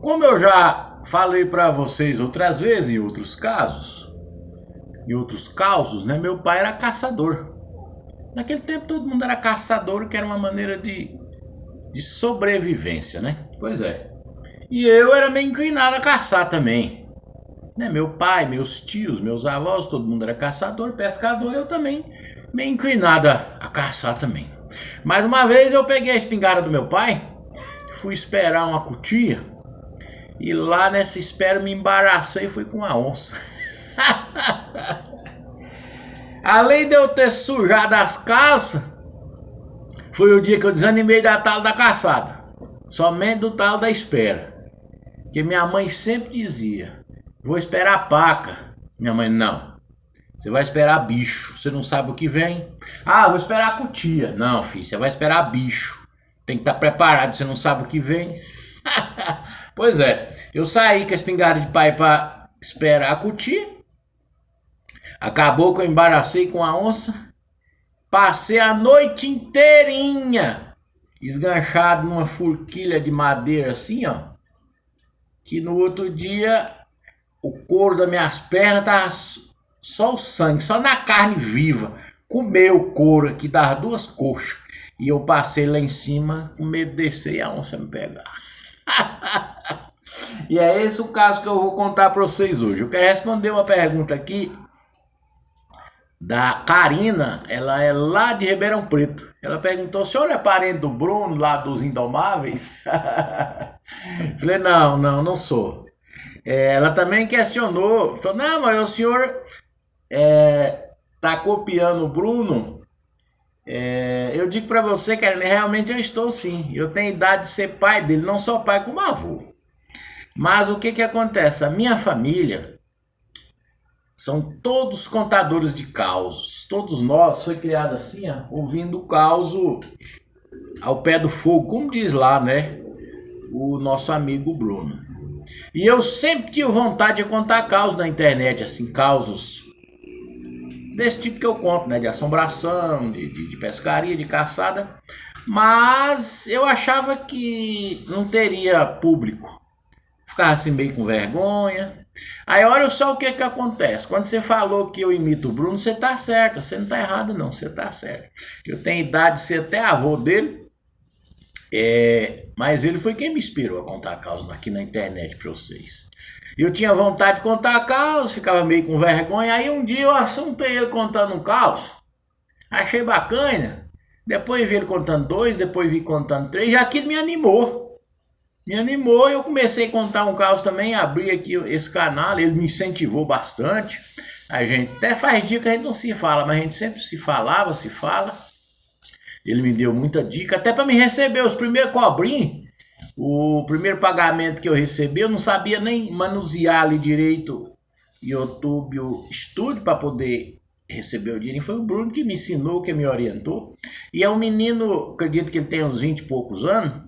Como eu já falei para vocês outras vezes, em outros causos, né? Meu pai era caçador. Naquele tempo todo mundo era caçador, que era uma maneira de sobrevivência, né? Pois é. E eu era meio inclinado a caçar também. Né? Meu pai, meus tios, meus avós, todo mundo era caçador, pescador, eu também meio inclinado a caçar também. Mas uma vez eu peguei a espingarda do meu pai, fui esperar uma cutia, e lá nessa espera me embaracei e fui com a onça. Além de eu ter sujado as calças, foi o dia que eu desanimei da tala da caçada. Somente do talo da espera. Que minha mãe sempre dizia: vou esperar a paca. Minha mãe: não. Você vai esperar bicho. Você não sabe o que vem. Ah, vou esperar a cutia. Não, filho, você vai esperar bicho. Tem que estar preparado, você não sabe o que vem. Pois é, eu saí com a espingarda de pai para esperar a cutia. Acabou que eu embaracei com a onça. Passei a noite inteirinha esganchado numa forquilha de madeira assim, ó. Que no outro dia o couro das minhas pernas tava só o sangue, só na carne viva. Comeu o couro aqui das duas coxas. E eu passei lá em cima com medo de descer e a onça me pegar. E é esse o caso que eu vou contar para vocês hoje. Eu quero responder uma pergunta aqui da Karina, ela é lá de Ribeirão Preto. Ela perguntou: o senhor é parente do Bruno, lá dos Indomáveis? Falei: não sou. Ela também questionou, falou: não, mas o senhor tá copiando o Bruno? Eu digo pra você, Karina, realmente eu estou sim. Eu tenho idade de ser pai dele, não só pai como avô. Mas o que acontece? A minha família são todos contadores de causos. Todos nós foi criado assim, ó, ouvindo o causo ao pé do fogo, como diz lá, né? O nosso amigo Bruno. E eu sempre tive vontade de contar causos na internet, assim, causos desse tipo que eu conto, né? De assombração, de pescaria, de caçada. Mas eu achava que não teria público. Ficava assim meio com vergonha. Aí olha só o que acontece. Quando você falou que eu imito o Bruno, você tá certo. Você não tá errado não, você tá certo. Eu tenho idade de ser até avô dele. Mas ele foi quem me inspirou a contar causa aqui na internet pra vocês. Eu tinha vontade de contar causa, ficava meio com vergonha. Aí um dia eu assuntei ele contando um caos. Achei bacana. Depois vi ele contando dois, depois vi contando três. E aquilo me animou. Eu comecei a contar um caos também, abri aqui esse canal, ele me incentivou bastante. A gente até faz dia que a gente não se fala, mas a gente sempre se falava, se fala. Ele me deu muita dica, até para me receber os primeiros cobrinhos. O primeiro pagamento que eu recebi, eu não sabia nem manusear ali direito YouTube Studio para poder receber o dinheiro. Foi o Bruno que me ensinou, que me orientou. E é um menino, acredito que ele tem uns 20 e poucos anos.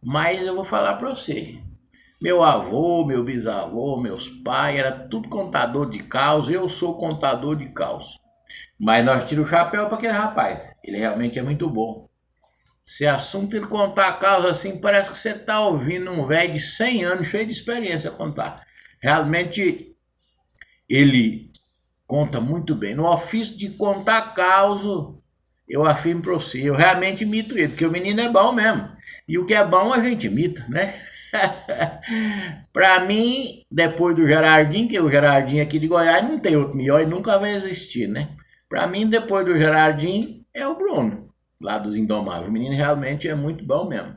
Mas eu vou falar para você, meu avô, meu bisavô, meus pais, era tudo contador de caos, eu sou contador de caos. Mas nós tiramos o chapéu para aquele rapaz, ele realmente é muito bom. Se assunto ele contar caos assim, parece que você tá ouvindo um velho de 100 anos, cheio de experiência a contar. Realmente, ele conta muito bem. No ofício de contar caos, eu afirmo para você, eu realmente imito ele, porque o menino é bom mesmo. E o que é bom a gente imita, né? Pra mim, depois do Gerardinho, que o Gerardinho aqui de Goiás não tem outro melhor e nunca vai existir, né? Pra mim, depois do Gerardinho, é o Bruno, lá dos Indomáveis. O menino realmente é muito bom mesmo.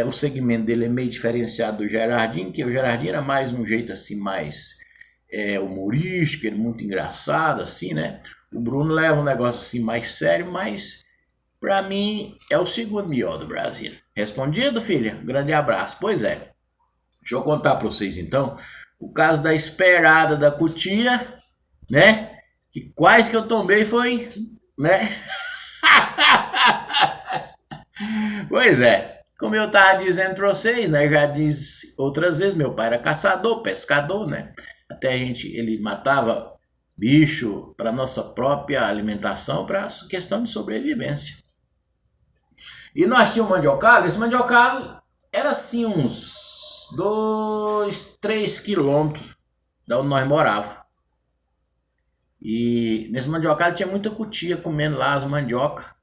O segmento dele é meio diferenciado do Gerardinho, que o Gerardinho era mais um jeito assim, mais humorístico, ele muito engraçado, assim, né? O Bruno leva um negócio assim mais sério, mas pra mim é o segundo melhor do Brasil. Respondido, filha? Grande abraço. Pois é. Deixa eu contar pra vocês então o caso da esperada da cutia, né? Que quase que eu tomei foi, né? Pois é. Como eu tava dizendo pra vocês, né? Já disse outras vezes, meu pai era caçador, pescador, né? Até ele matava bicho para nossa própria alimentação, para questão de sobrevivência. E nós tínhamos um mandiocado, esse mandiocado era assim uns 2, 3 quilômetros da onde nós morávamos. E nesse mandiocado tinha muita cutia comendo lá as mandioca.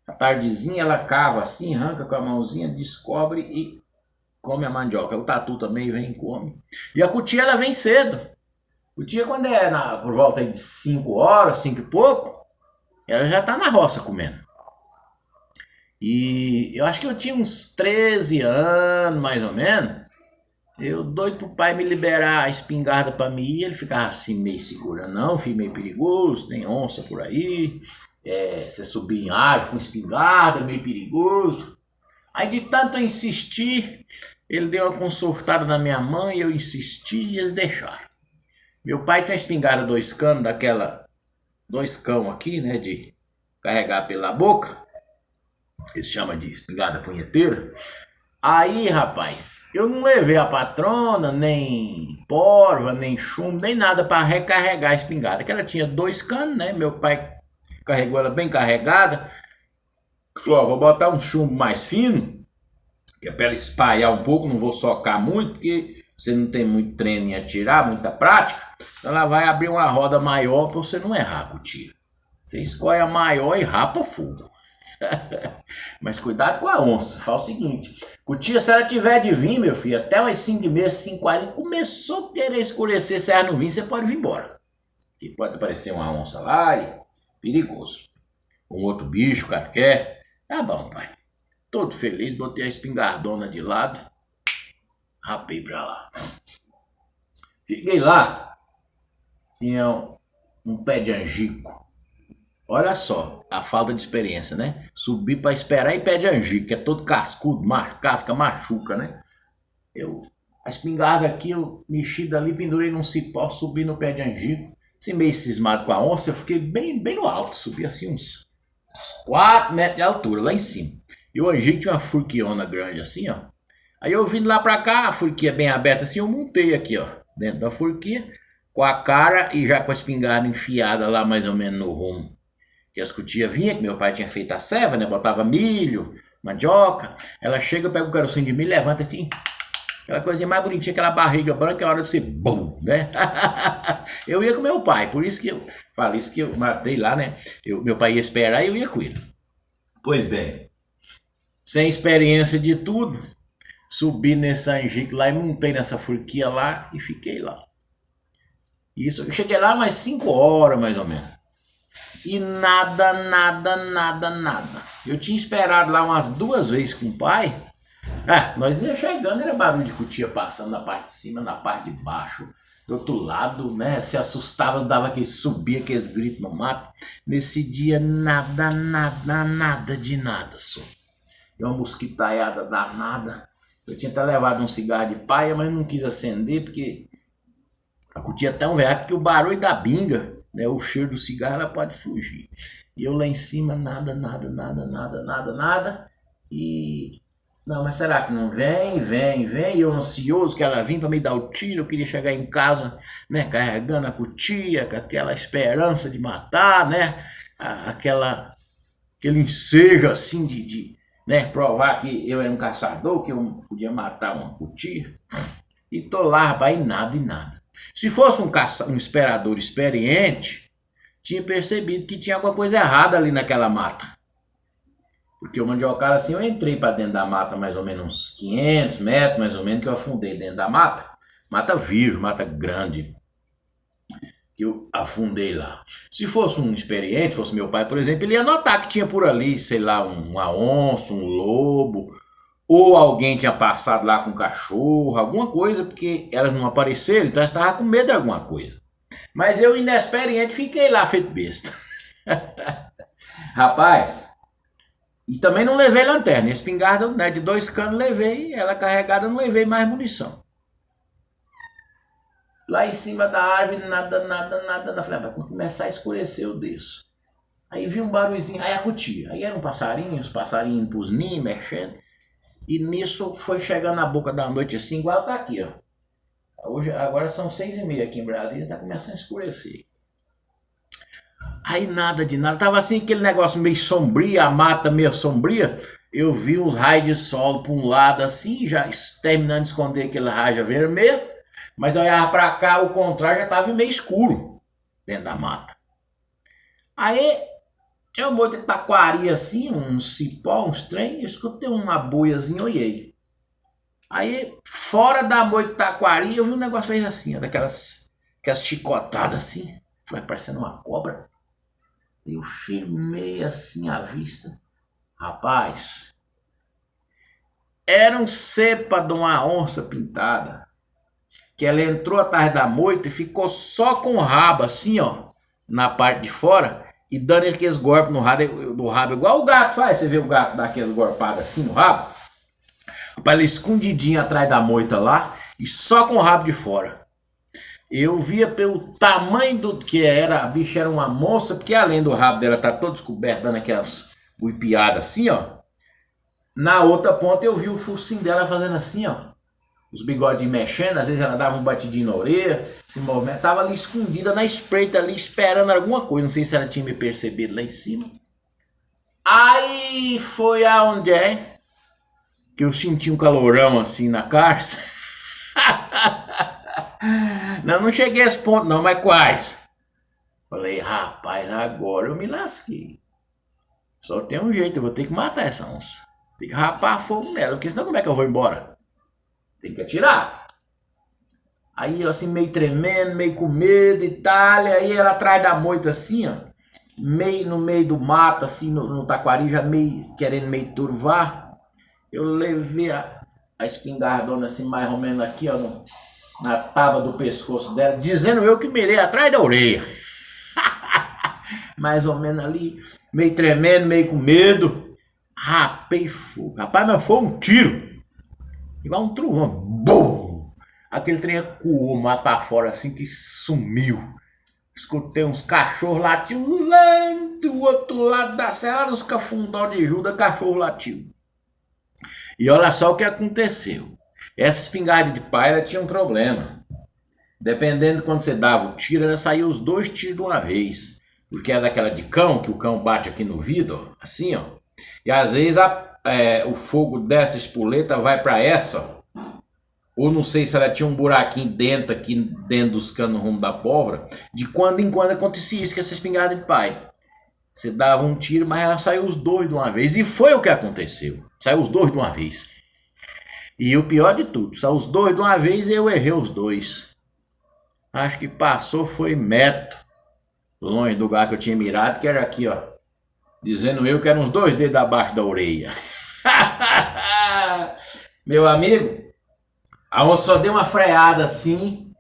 À tardezinha ela cava assim, arranca com a mãozinha, descobre e come a mandioca. O tatu também vem e come. E a cutia ela vem cedo. Cutia quando é por volta de 5 horas, 5 e pouco, ela já tá na roça comendo. E eu acho que eu tinha uns 13 anos, mais ou menos. Eu doido pro pai me liberar a espingarda pra mim ir, ele ficava assim meio segurando. Não, filho, meio perigoso, tem onça por aí. Você subir em árvore com espingarda, meio perigoso. Aí de tanto eu insistir, ele deu uma consultada na minha mãe, eu insisti e eles deixaram. Meu pai tinha uma espingarda 2 canos, daquela 2 cão aqui, né, de carregar pela boca. Eles chamam de espingarda punheteira. Aí, rapaz, eu não levei a patrona, nem porva, nem chumbo, nem nada para recarregar a espingarda. Que ela tinha 2 canos, né? Meu pai carregou ela bem carregada. Falou, vou botar um chumbo mais fino, que é para ela espalhar um pouco, não vou socar muito, porque você não tem muito treino em atirar, muita prática. Então ela vai abrir uma roda maior para você não errar com o tiro. Você escolhe a maior e rapa fogo. Mas cuidado com a onça. Fala o seguinte: cutia, se ela tiver de vir, meu filho, até umas 5h30, 5h40, começou a querer escurecer. Se ela não vir, você pode vir embora. Que pode aparecer uma onça lá e perigoso. Um outro bicho, cara, quer. Tá bom, pai. Todo feliz, botei a espingardona de lado, rapei pra lá. Cheguei lá, tinha um pé de angico. Olha só, a falta de experiência, né? Subi pra esperar em pé de angico, que é todo cascudo, casca machuca, né? A espingarda aqui, eu mexi dali, pendurei num cipó, subi no pé de angico. Assim, meio cismado com a onça, eu fiquei bem no alto, subi assim uns 4 metros de altura, lá em cima. E o angico tinha uma furquiona grande assim, ó. Aí eu vindo lá pra cá, a furquia bem aberta assim, eu montei aqui, ó, dentro da furquia, com a cara e já com a espingarda enfiada lá mais ou menos no rumo que as cutias vinham, que meu pai tinha feito a ceva, né? Botava milho, mandioca. Ela chega, pega o carocinho de milho, levanta assim, aquela coisinha mais bonitinha, aquela barriga branca, é hora de ser bum, né? Eu ia com meu pai, por isso que eu falei isso que eu matei lá, né? Meu pai ia esperar e eu ia com ele. Pois bem, sem experiência de tudo, subi nesse angico lá e montei nessa furquia lá e fiquei lá. Isso, eu cheguei lá umas 5 horas mais ou menos. E nada. Eu tinha esperado lá umas 2 vezes com o pai. Nós ia chegando, era barulho de cutia passando na parte de cima, na parte de baixo. Do outro lado, né? Se assustava, dava subia aqueles gritos no mato. Nesse dia, nada de nada, só. E uma mosquitaiada danada. Eu tinha até levado um cigarro de paia, mas não quis acender, porque a cutia é tão velha que o barulho da binga, né, o cheiro do cigarro, ela pode fugir. E eu lá em cima, nada. E não, mas será que não vem? E eu ansioso que ela vinha para me dar o tiro. Eu queria chegar em casa, né, carregando a cutia, com aquela esperança de matar, né, aquele ensejo assim de né, provar que eu era um caçador, que eu podia matar uma cutia. E tô lá, rapaz, e nada. Se fosse um esperador experiente, tinha percebido que tinha alguma coisa errada ali naquela mata. Porque o mandiocara assim, eu entrei para dentro da mata mais ou menos uns 500 metros, mais ou menos, que eu afundei dentro da mata. Mata virgem, mata grande, que eu afundei lá. Se fosse um experiente, fosse meu pai, por exemplo, ele ia notar que tinha por ali, sei lá, uma onça, um lobo, ou alguém tinha passado lá com um cachorro, alguma coisa, porque elas não apareceram, então eu estava com medo de alguma coisa. Mas eu, inexperiente, fiquei lá feito besta. Rapaz, e também não levei lanterna. A espingarda, né, de 2 canos levei, ela carregada, não levei mais munição. Lá em cima da árvore, nada. Falei, quando começar a escurecer, eu desço. Aí vi um barulhozinho, aí a cutia. Aí eram passarinhos pros ninhos, mexendo. E nisso foi chegando na boca da noite assim, igual tá aqui, ó. Agora são 6h30 aqui em Brasília, tá começando a escurecer. Aí nada, tava assim aquele negócio meio sombrio, a mata meio sombria. eu vi uns raios de sol para um lado assim, já terminando de esconder aquele raio vermelho, mas eu olhava para cá, o contrário já estava meio escuro dentro da mata. Aí tinha um monte de taquari assim, uns cipó, uns trem, eu escutei uma boiazinha, olhei. Aí, fora da moita de taquari, eu vi um negócio fez assim, ó, aquelas chicotadas assim, foi parecendo uma cobra. Eu firmei assim a vista. Rapaz, era um cepa de uma onça pintada, que ela entrou atrás da moita e ficou só com o rabo assim, ó, na parte de fora, e dando aqueles golpes no rabo, igual o gato faz. Você vê o gato dar aqueles golpadas assim no rabo? Para ela escondidinha atrás da moita lá, e só com o rabo de fora. Eu via pelo tamanho do que era, a bicha era uma monstra, porque além do rabo dela tá todo descoberto, dando aquelas buipiadas assim, ó. Na outra ponta eu vi o focinho dela fazendo assim, ó. Os bigodinhos mexendo, às vezes ela dava um batidinho na orelha, se movimentava ali escondida na espreita ali, esperando alguma coisa. Não sei se ela tinha me percebido lá em cima. Aí foi aonde é que eu senti um calorão assim na carça. Não cheguei a esse ponto não, mas quais? Falei, rapaz, agora eu me lasquei. Só tem um jeito, eu vou ter que matar essa onça. Tem que rapar fogo nela, porque senão como é que eu vou embora? Tem que atirar. Aí eu assim meio tremendo, meio com medo e tal. E aí ela atrás da moita assim, ó. Meio no meio do mato, assim, no taquari, já meio querendo meio turvar. Eu levei a espingardona assim, mais ou menos aqui, ó, na tábua do pescoço dela, dizendo eu que mirei atrás da orelha. Mais ou menos ali, meio tremendo, meio com medo. Rapei fogo. Rapaz, mas foi um tiro. Igual um trovão. Bum! Aquele trem ecoou, mato pra fora assim que sumiu. Escutei uns cachorros latindo lá do outro lado da serra, nos cafundó de Judas, cachorro latiu. E olha só o que aconteceu. Essa espingarda de pai, ela tinha um problema. Dependendo de quando você dava o tiro, ela saía os 2 tiros de uma vez. Porque é daquela de cão, que o cão bate aqui no vidro, assim, ó. E às vezes o fogo dessa espoleta vai para essa, ó. Ou não sei se ela tinha um buraquinho dentro, aqui dentro dos canos rumo da pólvora. De quando em quando acontecia isso com essa espingarda de pai. Você dava um tiro, mas ela saiu os 2 de uma vez. E foi o que aconteceu. Saiu os 2 de uma vez. E o pior de tudo, saiu os 2 de uma vez e eu errei os 2. Acho que passou foi metro longe do lugar que eu tinha mirado, que era aqui, ó. Dizendo eu que eram uns 2 dedos abaixo da orelha. Meu amigo, a onça só deu uma freada assim,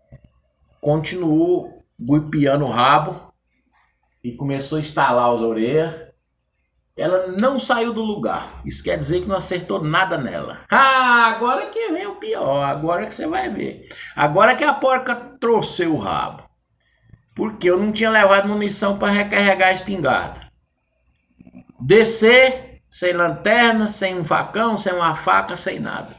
continuou guipiando o rabo e começou a estalar as orelhas. Ela não saiu do lugar. Isso quer dizer que não acertou nada nela. Agora que vem o pior. Agora que você vai ver. Agora que a porca trouxe o rabo. Porque eu não tinha levado munição para recarregar a espingarda. Descer, sem lanterna, sem um facão, sem uma faca, sem nada.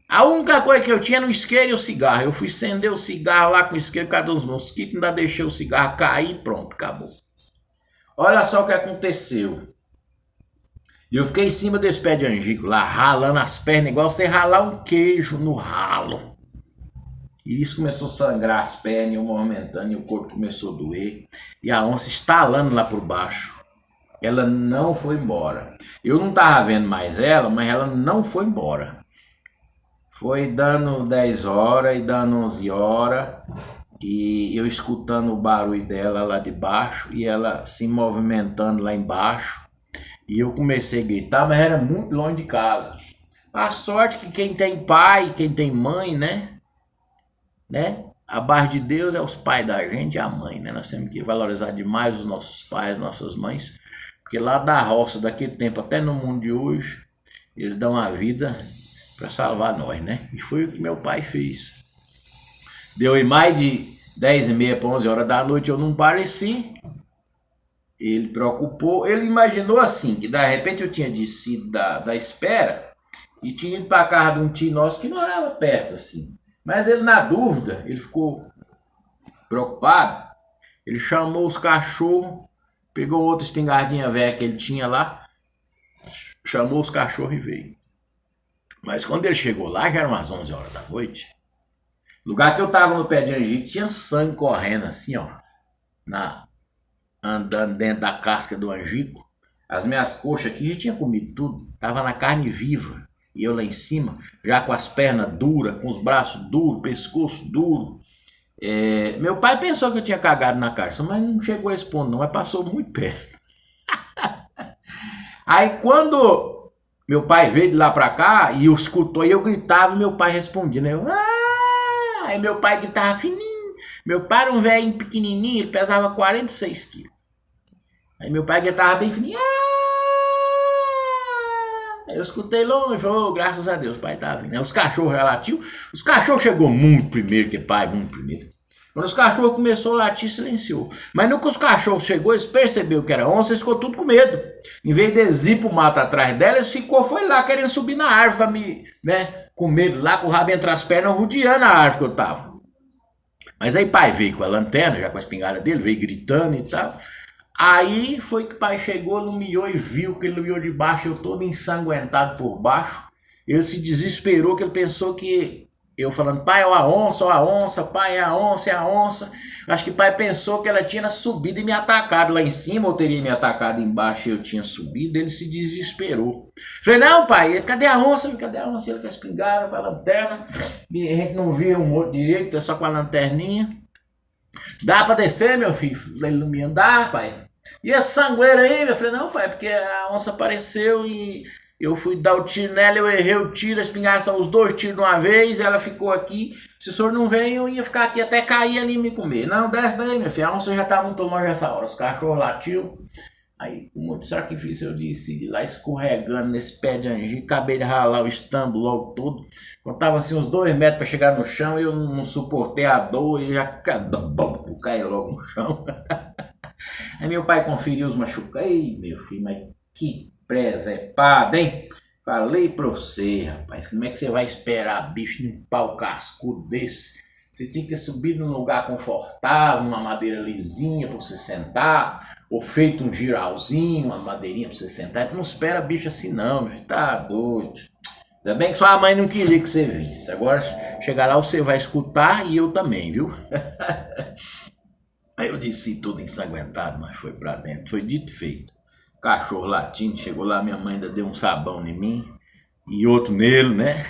A única coisa que eu tinha era um isqueiro e o cigarro. Eu fui acender o cigarro lá com o isqueiro, cadê os mosquitos? Ainda deixei o cigarro cair e pronto, acabou. Olha só o que aconteceu. Eu fiquei em cima desse pé de angico lá, ralando as pernas, igual você ralar um queijo no ralo. E isso começou a sangrar as pernas, eu movimentando, e o corpo começou a doer. E a onça estalando lá por baixo. Ela não foi embora. Eu não tava vendo mais ela, mas ela não foi embora. Foi dando 10 horas e dando 11 horas. E eu escutando o barulho dela lá de baixo e ela se movimentando lá embaixo. E eu comecei a gritar, mas era muito longe de casa. A sorte que quem tem pai, quem tem mãe, né? A base de Deus é os pais da gente e a mãe, né? Nós temos que valorizar demais os nossos pais, nossas mães. Porque lá da roça, daquele tempo até no mundo de hoje, eles dão a vida para salvar nós, né? E foi o que meu pai fez. Deu em mais de 10h30 para 11 horas da noite, eu não pareci. Ele preocupou, ele imaginou assim, que de repente eu tinha descido da espera e tinha ido para a casa de um tio nosso que morava perto assim. Mas ele na dúvida, ele ficou preocupado, ele chamou os cachorros, pegou outra espingardinha velha que ele tinha lá, chamou os cachorros e veio. Mas quando ele chegou lá, já eram umas 11 horas da noite. Lugar que eu tava no pé de angico, tinha sangue correndo assim, ó. Andando dentro da casca do angico. As minhas coxas aqui já tinha comido tudo. Tava na carne viva. E eu lá em cima, já com as pernas duras, com os braços duros, pescoço duro. Meu pai pensou que eu tinha cagado na carça, mas não chegou a esse ponto não, mas passou muito perto. Aí quando meu pai veio de lá pra cá e eu escutou, e eu gritava e meu pai respondia, né? Aí meu pai gritava fininho. Meu pai era um velho pequenininho, ele pesava 46 quilos. Aí meu pai gritava bem fininho. Eu escutei longe, falou, graças a Deus, o pai tava vindo. Aí os cachorros já latiam. Os cachorros chegou muito primeiro que pai, muito primeiro. Quando os cachorros começou a latir, silenciou. Mas no que os cachorros chegou, eles perceberam que era onça, eles ficou tudo com medo. Em vez de eles ir pro mato atrás dela, eles foi lá querendo subir na árvore pra me, né, com medo lá, com o rabo entre as pernas, rodeando a árvore que eu tava. Mas aí pai veio com a lanterna, já com a espingarda dele, veio gritando e tal. Aí foi que o pai chegou no miô e viu que ele miô de baixo, eu todo ensanguentado por baixo. Ele se desesperou, que ele pensou que eu falando, pai, ó a onça, pai, é a onça, é a onça. Acho que o pai pensou que ela tinha subido e me atacado lá em cima, ou teria me atacado embaixo e eu tinha subido, ele se desesperou. Falei, não pai, cadê a onça? Cadê a onça? Ele com a espingarda, com a lanterna, e a gente não via o morro direito, é só com a lanterninha. Dá pra descer, meu filho? Ele não me andar, pai. E esse sangueiro aí, eu falei, não pai, porque a onça apareceu e eu fui dar o tiro nela, eu errei o tiro, a espingarda são os 2 tiros de uma vez, ela ficou aqui, se o senhor não vem, eu ia ficar aqui até cair ali e me comer. Não, desce daí, meu filho, a onça já tá muito longe essa hora, os cachorros latiam. Aí, com muito sacrifício, eu decidi lá escorregando nesse pé de angico, acabei de ralar o estambo logo todo. Quando tava assim uns 2 metros para chegar no chão, eu não suportei a dor e já caí logo no chão. Aí meu pai conferiu os machucados. Ei, meu filho, mas que presepada, hein? Falei pra você, rapaz, como é que você vai esperar bicho num pau cascudo desse? Você tinha que ter subido num lugar confortável, uma madeira lisinha pra você sentar, ou feito um giralzinho, uma madeirinha pra você sentar. Tu não espera bicho assim não, meu filho, tá doido. Ainda bem que sua mãe não queria que você visse. Agora, chegar lá, você vai escutar e eu também, viu? Aí eu desci todo ensanguentado, mas foi pra dentro. Foi dito e feito. Cachorro latindo, chegou lá, minha mãe ainda deu um sabão em mim. E outro nele, né?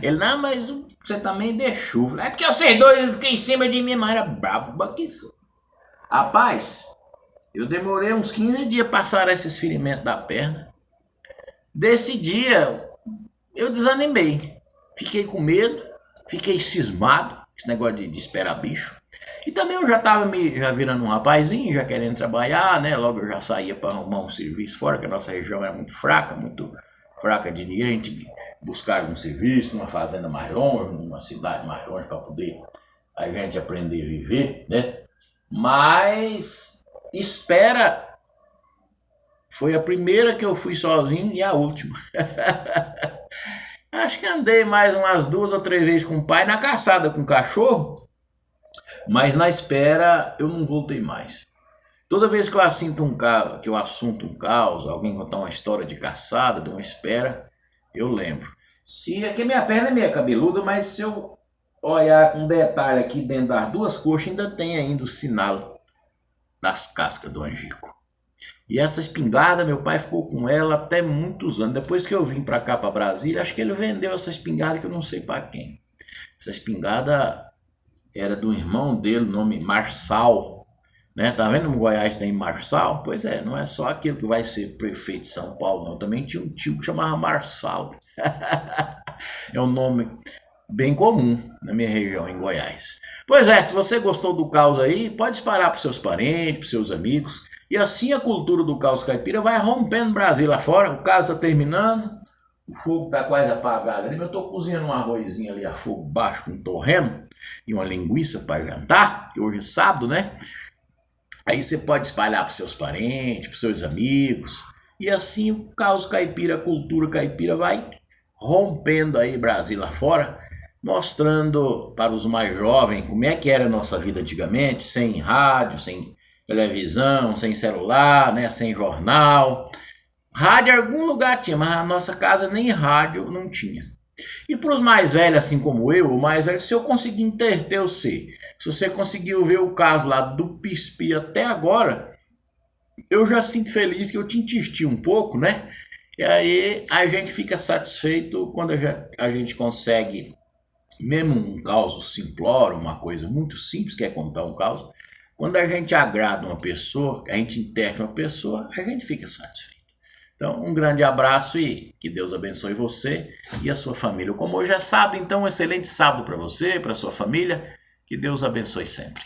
Ele, não, mas você também deixou. É porque vocês dois fiquei em cima de mim, mas era brabo que isso. Rapaz, eu demorei uns 15 dias pra sarar esses ferimentos da perna. Desse dia, eu desanimei. Fiquei com medo, fiquei cismado, esse negócio de esperar bicho. E também eu já tava já virando um rapazinho, já querendo trabalhar, né? Logo eu já saía para arrumar um serviço fora, que a nossa região era muito fraca de dinheiro. A gente buscava um serviço numa fazenda mais longe, numa cidade mais longe, para poder a gente aprender a viver, né? Mas espera foi a primeira que eu fui sozinho e a última. Acho que andei mais umas 2 ou 3 vezes com o pai na caçada com o cachorro. Mas na espera eu não voltei mais. Toda vez que eu assunto um caos, alguém contar uma história de caçada, de uma espera, eu lembro. Se aqui minha perna é meio cabeluda, mas se eu olhar com detalhe aqui dentro das 2 coxas, ainda tem ainda o sinal das cascas do angico. E essa espingarda, meu pai ficou com ela até muitos anos. Depois que eu vim pra cá, pra Brasília, acho que ele vendeu essa espingarda que eu não sei pra quem. Essa espingarda era do irmão dele, nome Marçal, né? Tá vendo no Goiás tem Marçal? Pois é, não é só aquele que vai ser prefeito de São Paulo, não. Também tinha um tio que chamava Marçal. É um nome bem comum na minha região, em Goiás. Pois é, se você gostou do caos aí, pode espalhar para seus parentes, para seus amigos. E assim a cultura do caos caipira vai rompendo o Brasil lá fora. O caos está terminando, o fogo está quase apagado ali. Eu estou cozinhando um arrozinho ali a fogo baixo com torresmo e uma linguiça para jantar, que hoje é sábado, né? Aí você pode espalhar para seus parentes, para seus amigos. E assim o caos caipira, a cultura caipira vai rompendo aí Brasil lá fora, mostrando para os mais jovens como é que era a nossa vida antigamente, sem rádio, sem televisão, sem celular, né, sem jornal. Rádio em algum lugar tinha, mas na nossa casa nem rádio não tinha. E para os mais velhos, assim como eu, o mais velho, se eu conseguir interter você, se você conseguiu ver o caso lá do Pispi até agora, eu já sinto feliz que eu te insisti um pouco, né? E aí a gente fica satisfeito quando a gente consegue, mesmo um caos simplório, uma coisa muito simples que é contar um caos, quando a gente agrada uma pessoa, a gente interte uma pessoa, a gente fica satisfeito. Então, um grande abraço e que Deus abençoe você e a sua família. Como hoje é sábado, então um excelente sábado para você, para sua família. Que Deus abençoe sempre.